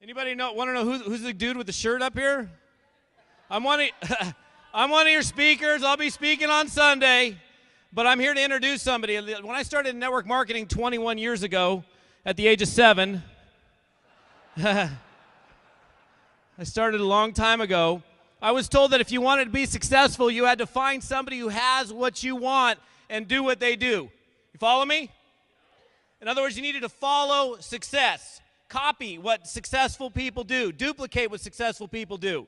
Anybody want to know who's the dude with the shirt up here? I'm one of your speakers. I'll be speaking on Sunday, but I'm here to introduce somebody. When I started in network marketing 21 years ago, at the age of 7, I started a long time ago. I was told that if you wanted to be successful, you had to find somebody who has what you want and do what they do. You follow me? In other words, you needed to follow success. Copy what successful people do. Duplicate what successful people do.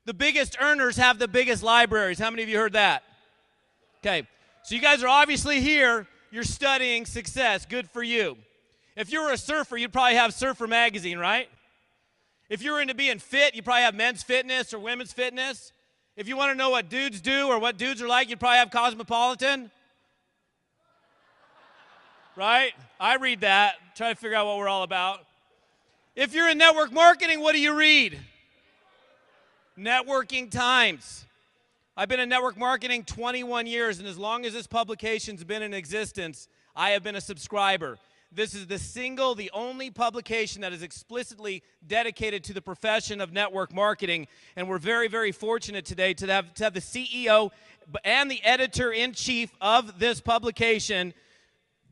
The biggest earners have the biggest libraries. How many of you heard that? Okay, so you guys are obviously here. You're studying success. Good for you. If you were a surfer, you'd probably have Surfer Magazine, right? If you were into being fit, you'd probably have Men's Fitness or Women's Fitness. If you want to know what dudes do or what dudes are like, you'd probably have Cosmopolitan. Right? I read that, try to figure out what we're all about. If you're in network marketing, what do you read? Networking Times. I've been in network marketing 21 years, and as long as this publication's been in existence, I have been a subscriber. This is the only publication that is explicitly dedicated to the profession of network marketing, and we're very, very fortunate today to have the CEO and the editor-in-chief of this publication.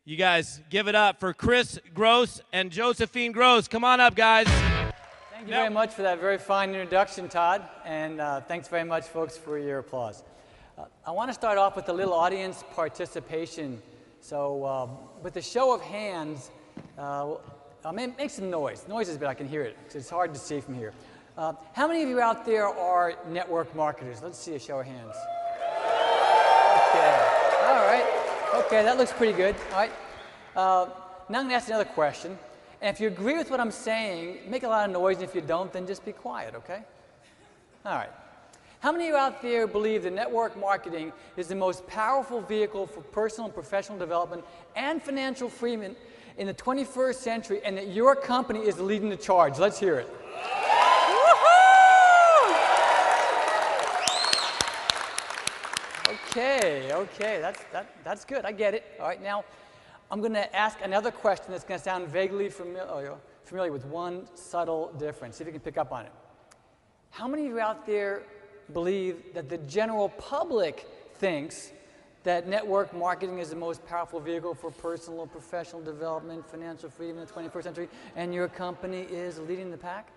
You guys give it up for Chris Gross and Josephine Gross. Come on up, guys. Thank you very much for that very fine introduction, Todd, and thanks very much, folks, for your applause. I want to start off with a little audience participation. So with a show of hands, I'll make some noise. Noise is good, I can hear it, because it's hard to see from here. How many of you out there are network marketers? Let's see a show of hands. Okay, all right. Okay, that looks pretty good. All right. Now I'm going to ask another question. And if you agree with what I'm saying, make a lot of noise. And if you don't, then just be quiet, okay? All right. How many of you out there believe that network marketing is the most powerful vehicle for personal and professional development and financial freedom in the 21st century, and that your company is leading the charge? Let's hear it. Okay, that's good. I get it. All right, now I'm going to ask another question that's going to sound vaguely familiar with one subtle difference. See if you can pick up on it. How many of you out there believe that the general public thinks that network marketing is the most powerful vehicle for personal and professional development, financial freedom in the 21st century, and your company is leading the pack?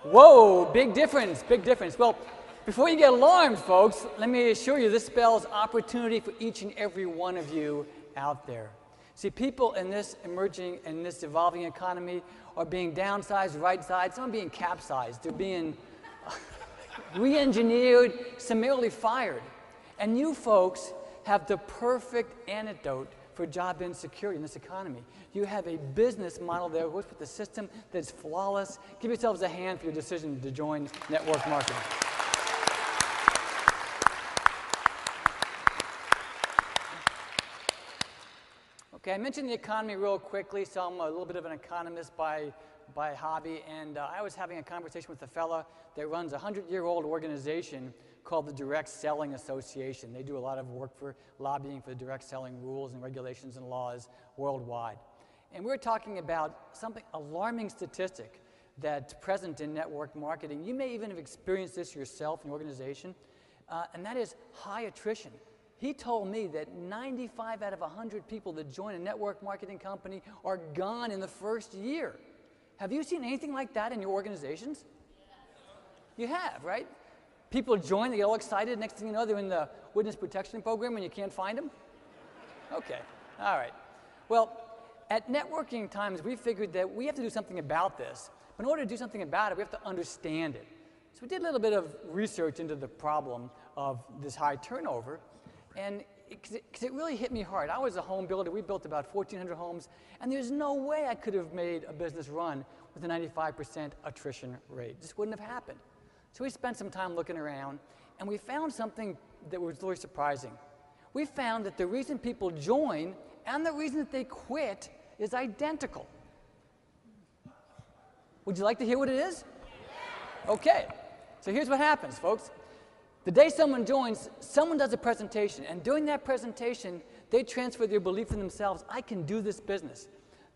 Whoa, big difference, big difference. Well, before you get alarmed, folks, let me assure you this spells opportunity for each and every one of you out there. See, people in this emerging and this evolving economy are being downsized, right-sized, some are being capsized. They're being re-engineered, summarily fired. And you folks have the perfect antidote for job insecurity in this economy. You have a business model that works with a system that's flawless. Give yourselves a hand for your decision to join network marketing. Okay, I mentioned the economy real quickly, so I'm a little bit of an economist by hobby, and I was having a conversation with a fella that runs a 100-year-old organization called the Direct Selling Association. They do a lot of work for lobbying for the direct selling rules and regulations and laws worldwide. And we were talking about something, alarming statistic that's present in network marketing. You may even have experienced this yourself in your organization, and that is high attrition. He told me that 95 out of 100 people that join a network marketing company are gone in the first year. Have you seen anything like that in your organizations? You have, right? People join, they get all excited. Next thing you know, they're in the witness protection program and you can't find them? Okay, all right. Well, at Networking Times, we figured that we have to do something about this. But in order to do something about it, we have to understand it. So we did a little bit of research into the problem of this high turnover. And because it really hit me hard. I was a home builder. We built about 1,400 homes, and there's no way I could have made a business run with a 95% attrition rate. It just wouldn't have happened. So we spent some time looking around, and we found something that was really surprising. We found that the reason people join and the reason that they quit is identical. Would you like to hear what it is? Okay. So here's what happens, folks. The day someone joins, someone does a presentation, and during that presentation, they transfer their belief in themselves. I can do this business.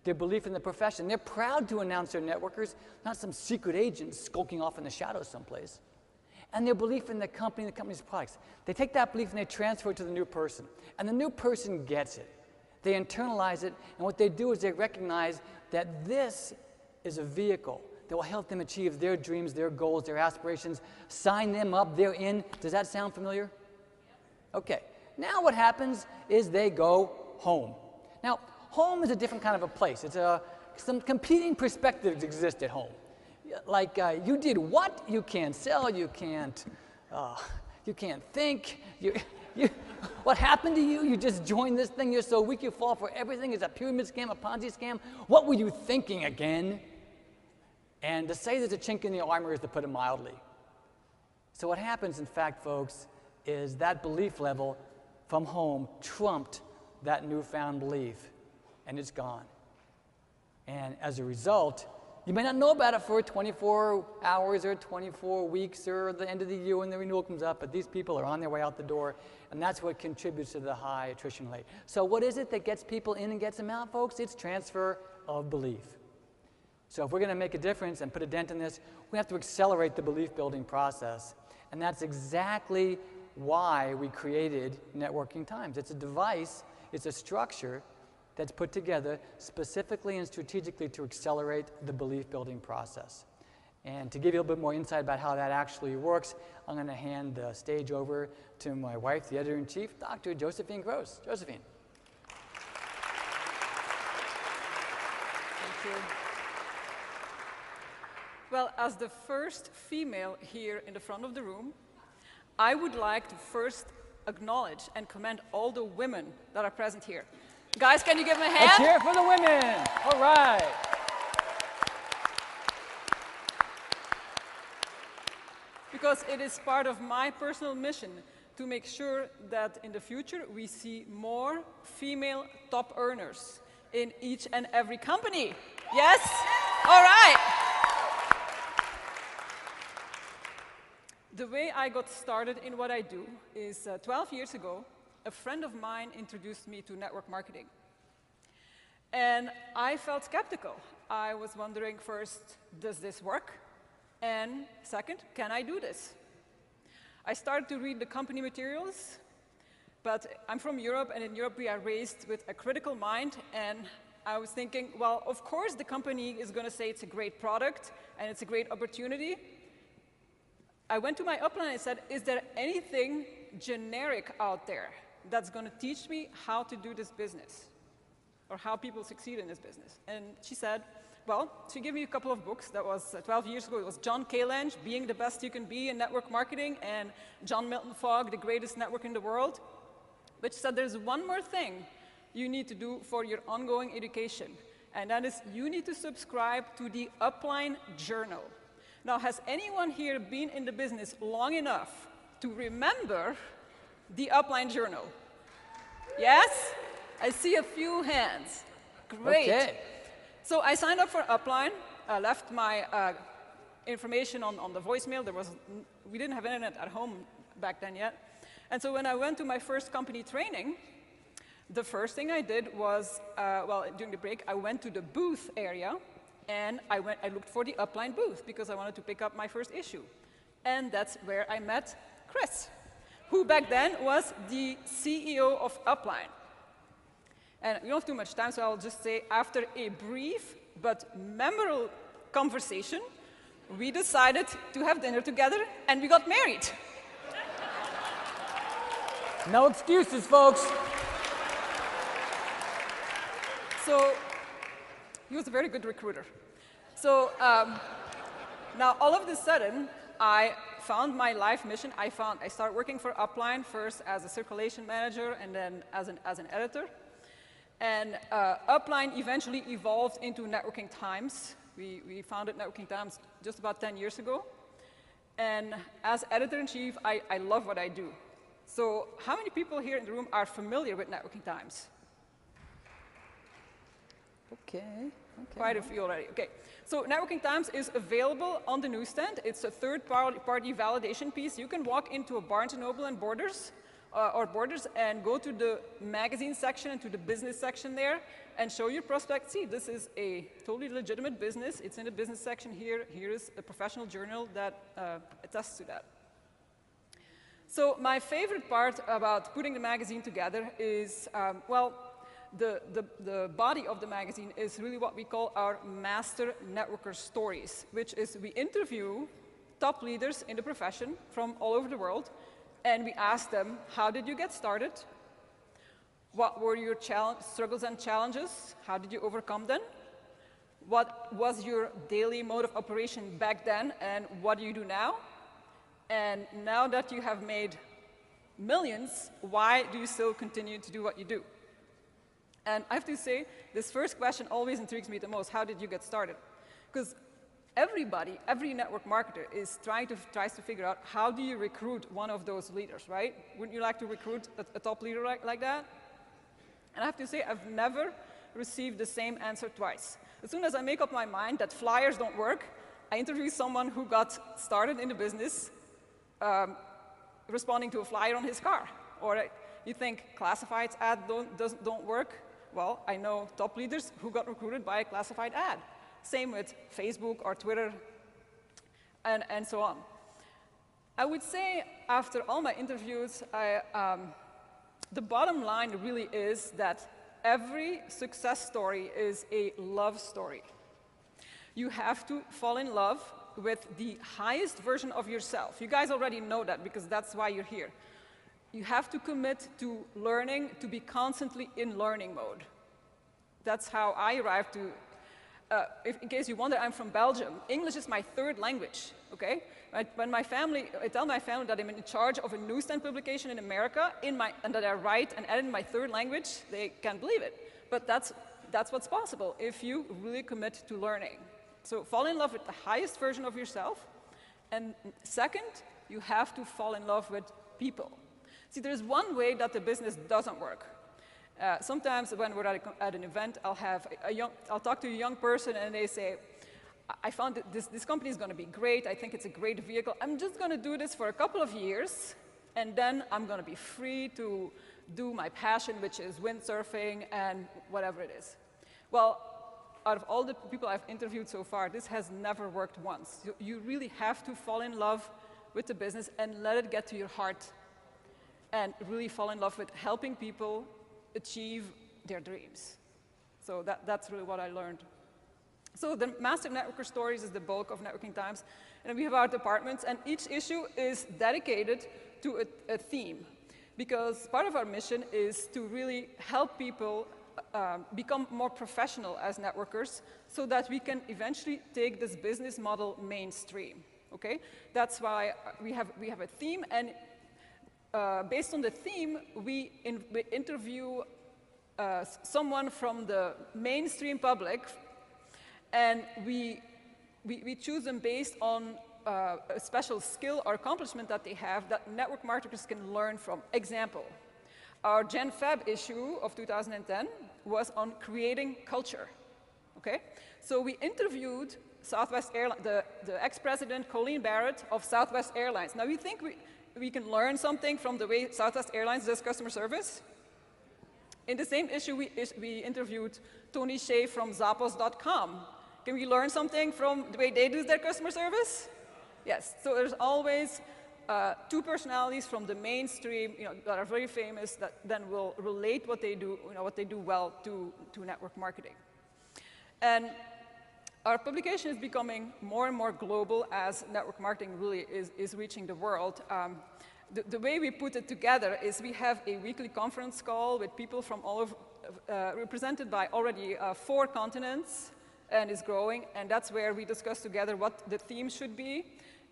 their belief in the profession. They're proud to announce their networkers, not some secret agent skulking off in the shadows someplace. And their belief in the company and the company's products. They take that belief and they transfer it to the new person. And the new person gets it. They internalize it, and what they do is they recognize that this is a vehicle that will help them achieve their dreams, their goals, their aspirations, sign them up, they're in. Does that sound familiar? Okay. Now what happens is they go home. Now, home is a different kind of a place. Some competing perspectives exist at home. Like you did what? You can't sell, you can't think. What happened to you? You just joined this thing, you're so weak you fall for everything. It's a pyramid scam, a Ponzi scam. What were you thinking again? And to say there's a chink in the armor is to put it mildly. So what happens, in fact, folks, is that belief level from home trumped that newfound belief, and it's gone. And as a result, you may not know about it for 24 hours or 24 weeks or the end of the year when the renewal comes up, but these people are on their way out the door, and that's what contributes to the high attrition rate. So what is it that gets people in and gets them out, folks? It's transfer of belief. So if we're going to make a difference and put a dent in this, we have to accelerate the belief-building process, and that's exactly why we created Networking Times. It's a device, it's a structure that's put together specifically and strategically to accelerate the belief-building process. And to give you a little bit more insight about how that actually works, I'm going to hand the stage over to my wife, the editor-in-chief, Dr. Josephine Gross. Josephine. Thank you. Well, as the first female here in the front of the room, I would like to first acknowledge and commend all the women that are present here. Guys, can you give them a hand? Let's hear it for the women. All right. Because it is part of my personal mission to make sure that in the future we see more female top earners in each and every company. Yes? All right. The way I got started in what I do is 12 years ago, a friend of mine introduced me to network marketing. And I felt skeptical. I was wondering first, does this work? And second, can I do this? I started to read the company materials, but I'm from Europe, and in Europe we are raised with a critical mind, and I was thinking, well, of course the company is going to say it's a great product and it's a great opportunity. I went to my upline and said, is there anything generic out there that's going to teach me how to do this business or how people succeed in this business? And she said, well, she gave me a couple of books. That was 12 years ago. It was John Kalange, Being the Best You Can Be in Network Marketing, and John Milton Fogg, The Greatest Network in the World. But she said there's one more thing you need to do for your ongoing education, and that is you need to subscribe to the Upline Journal. Now, has anyone here been in the business long enough to remember the Upline Journal? Yes? I see a few hands. Great. Okay. So I signed up for Upline. I left my information on the voicemail. We didn't have internet at home back then yet. And so when I went to my first company training, the first thing I did was, well, during the break, I went to the booth area, and I looked for the Upline booth because I wanted to pick up my first issue. And that's where I met Chris, who back then was the CEO of Upline. And we don't have too much time, so I'll just say, after a brief but memorable conversation, we decided to have dinner together, and we got married. No excuses, folks. So he was a very good recruiter. So now all of a sudden, I found my life mission. I started working for Upline first as a circulation manager and then as an editor. And Upline eventually evolved into Networking Times. We founded Networking Times just about 10 years ago. And as editor-in-chief, I love what I do. So how many people here in the room are familiar with Networking Times? Okay. Quite a few already. Okay. So Networking Times is available on the newsstand. It's a third-party validation piece. You can walk into a Barnes & Noble and Borders or borders and go to the magazine section and to the business section there and show your prospect, see, this is a totally legitimate business. It's in the business section here. Here is a professional journal that attests to that. So my favorite part about putting the magazine together is, well, the body of the magazine is really what we call our master networker stories, which is we interview top leaders in the profession from all over the world, and we ask them, how did you get started? What were your struggles and challenges? How did you overcome them? What was your daily mode of operation back then, and what do you do now? And now that you have made millions, why do you still continue to do what you do? And I have to say, this first question always intrigues me the most. How did you get started? Because everybody, every network marketer tries to figure out how do you recruit one of those leaders, right? Wouldn't you like to recruit a top leader like that? And I have to say, I've never received the same answer twice. As soon as I make up my mind that flyers don't work, I interview someone who got started in the business responding to a flyer on his car. Or you think classifieds ads don't work? Well, I know top leaders who got recruited by a classified ad. Same with Facebook or Twitter, and so on. I would say after all my interviews, the bottom line really is that every success story is a love story. You have to fall in love with the highest version of yourself. You guys already know that because that's why you're here. You have to commit to learning, to be constantly in learning mode. That's how I arrived to. In case you wonder, I'm from Belgium. English is my third language, okay? When I tell my family that I'm in charge of a newsstand publication in America, and that I write and edit in my third language, they can't believe it. But that's what's possible if you really commit to learning. So fall in love with the highest version of yourself. And second, you have to fall in love with people. See, there's one way that the business doesn't work. Sometimes when we're at an event, I'll talk to a young person and they say, I found that this company is going to be great. I think it's a great vehicle. I'm just going to do this for a couple of years, and then I'm going to be free to do my passion, which is windsurfing and whatever it is. Well, out of all the people I've interviewed so far, this has never worked once. You really have to fall in love with the business and let it get to your heart and really fall in love with helping people achieve their dreams. So that's really what I learned. So the Master Networker Stories is the bulk of Networking Times. And we have our departments, and each issue is dedicated to a theme. Because part of our mission is to really help people become more professional as networkers so that we can eventually take this business model mainstream, okay? That's why we have a theme, and based on the theme, we interview someone from the mainstream public, and we choose them based on a special skill or accomplishment that they have that network marketers can learn from. Example, our Gen Feb issue of 2010 was on creating culture, okay? So we interviewed Southwest Airlines, the ex-president Colleen Barrett of Southwest Airlines. Now, you think we can learn something from the way Southwest Airlines does customer service? In the same issue, we interviewed Tony Shea from Zappos.com. Can we learn something from the way they do their customer service? Yes, so there's always two personalities from the mainstream, that are very famous that then will relate what they do, what they do well to network marketing. And our publication is becoming more and more global as network marketing really is reaching the world. The way we put it together is we have a weekly conference call with people from all over, represented by already 4 continents, and is growing, and that's where we discuss together what the theme should be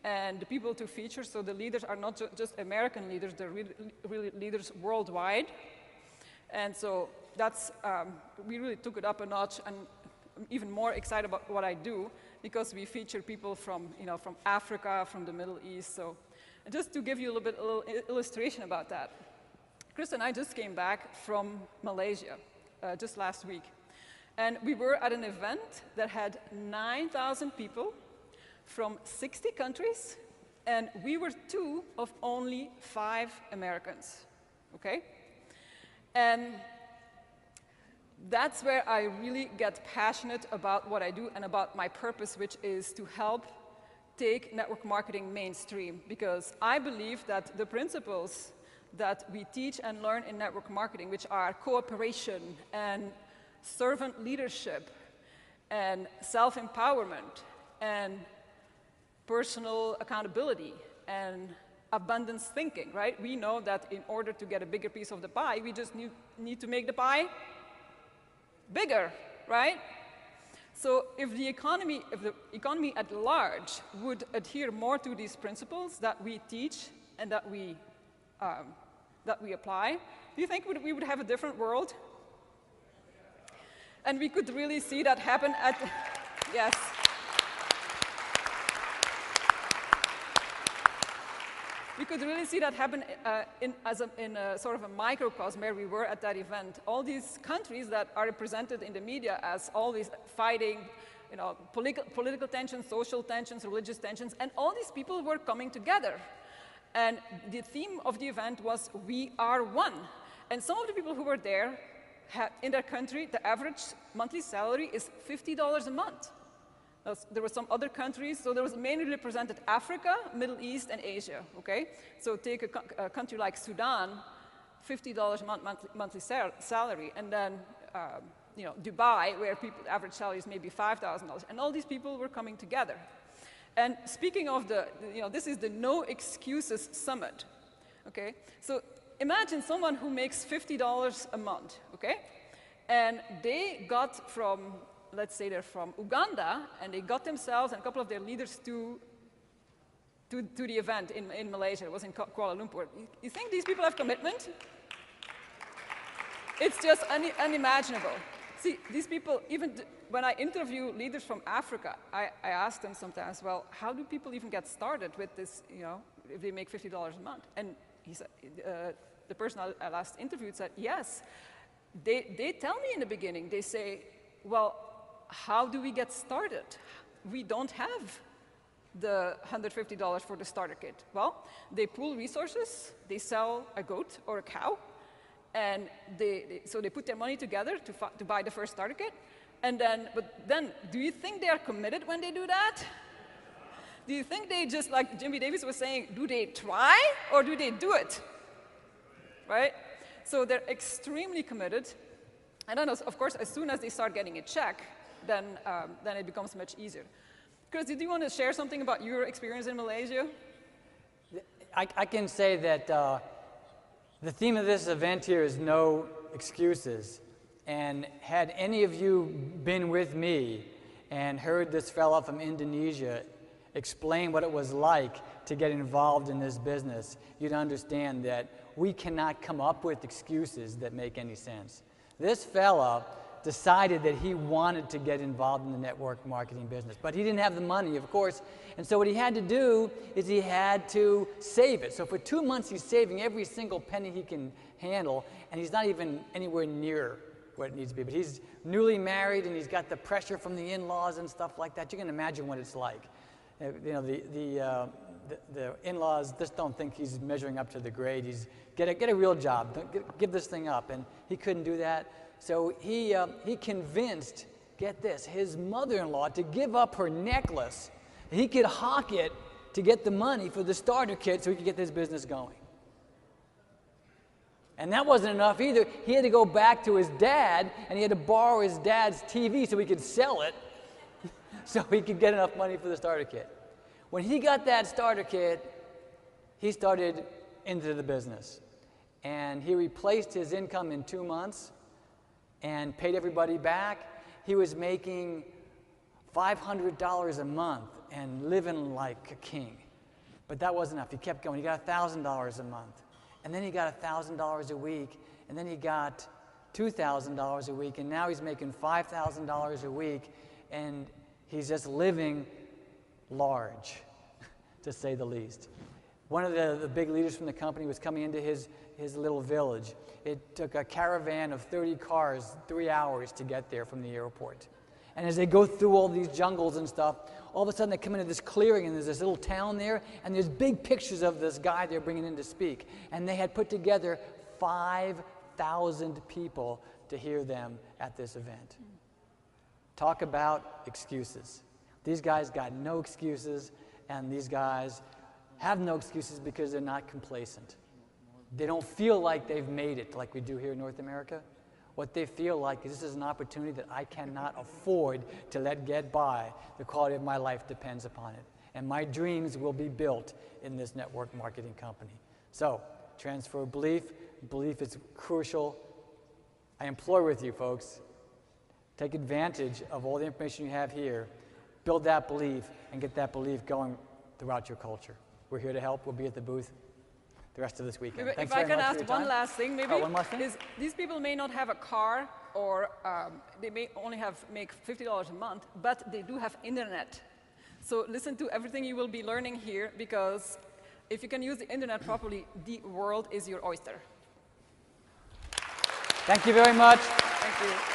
and the people to feature. So the leaders are not just American leaders, they're really leaders worldwide. And so that's, we really took it up a notch, and I'm even more excited about what I do because we feature people from, from Africa, from the Middle East. So just to give you a little illustration about that. Chris and I just came back from Malaysia just last week. And we were at an event that had 9,000 people from 60 countries, and we were 2 of only 5 Americans. okay? And that's where I really get passionate about what I do and about my purpose, which is to help take network marketing mainstream, because I believe that the principles that we teach and learn in network marketing, which are cooperation and servant leadership and self-empowerment and personal accountability and abundance thinking, right? We know that in order to get a bigger piece of the pie, we just need to make the pie bigger, right? So if the economy at large would adhere more to these principles that we teach and that we apply, do you think we would have a different world? And we could really see that happen at, yes. We could really see that happen in a sort of a microcosm where we were at that event. All these countries that are represented in the media as always fighting, you know, political tensions, social tensions, religious tensions, and all these people were coming together. And the theme of the event was, "We are one." And some of the people who were there had, in their country, the average monthly salary is $50 a month. There were some other countries, so there was mainly represented Africa, Middle East, and Asia, okay? So take a country like Sudan, $50 a month monthly salary, and then you know, Dubai, where average salary is maybe $5,000, and all these people were coming together. And speaking of you know, this is the No Excuses Summit, okay? So imagine someone who makes $50 a month, okay? And they got from, let's say they're from Uganda, and they got themselves and a couple of their leaders to the event in Malaysia. It was in Kuala Lumpur. You think these people have commitment? It's just unimaginable. See, these people, even when I interview leaders from Africa, I ask them sometimes, well, how do people even get started with this, you know, if they make $50 a month? And he said, the person I last interviewed said, yes. They tell me in the beginning, they say, well, how do we get started? We don't have the $150 for the starter kit. Well, they pool resources, they sell a goat or a cow, and so they put their money together to buy the first starter kit. And but then, do you think they are committed when they do that? Do you think they just, like Jimmy Davis was saying, do they try or do they do it? Right? So they're extremely committed. And then, of course, as soon as they start getting a check, then it becomes much easier. Chris, did you want to share something about your experience in Malaysia? I can say that the theme of this event here is no excuses. And had any of you been with me and heard this fella from Indonesia explain what it was like to get involved in this business, you'd understand that we cannot come up with excuses that make any sense. This fella decided that he wanted to get involved in the network marketing business, but he didn't have the money, of course, and so what he had to do is he had to save it. So for 2 months he's saving every single penny he can handle, and he's not even anywhere near what it needs to be. But he's newly married, and he's got the pressure from the in-laws and stuff like that. You can imagine what it's like. You know, the in-laws just don't think he's measuring up to the grade. He's get a real job. Give this thing up, and he couldn't do that. So he convinced, get this, his mother-in-law to give up her necklace. He could hawk it to get the money for the starter kit so he could get this business going. And that wasn't enough either. He had to go back to his dad, and he had to borrow his dad's TV so he could sell it so he could get enough money for the starter kit. When he got that starter kit, he started into the business. And he replaced his income in 2 months and paid everybody back. He was making $500 a month and living like a king. But that wasn't enough. He kept going. He got $1,000 a month. And then he got $1,000 a week. And then he got $2,000 a week. And now he's making $5,000 a week. And he's just living large, to say the least. One of the big leaders from the company was coming into his little village. It took a caravan of 30 cars 3 hours to get there from the airport. And as they go through all these jungles and stuff, all of a sudden they come into this clearing, and there's this little town there, and there's big pictures of this guy they're bringing in to speak. And they had put together 5,000 people to hear them at this event. Talk about excuses. These guys got no excuses, and these guys have no excuses because they're not complacent. They don't feel like they've made it like we do here in North America. What they feel like is this is an opportunity that I cannot afford to let get by. The quality of my life depends upon it. And my dreams will be built in this network marketing company. So, transfer belief. Belief is crucial. I implore with you, folks, take advantage of all the information you have here. Build that belief and get that belief going throughout your culture. We're here to help. We'll be at the booth the rest of this weekend. If Thanks I very can much for ask your one time. last thing, maybe, one last thing? is these people may not have a car, or they may only make $50 a month, but they do have internet. So listen to everything you will be learning here, because if you can use the internet properly, the world is your oyster. Thank you very much. Thank you.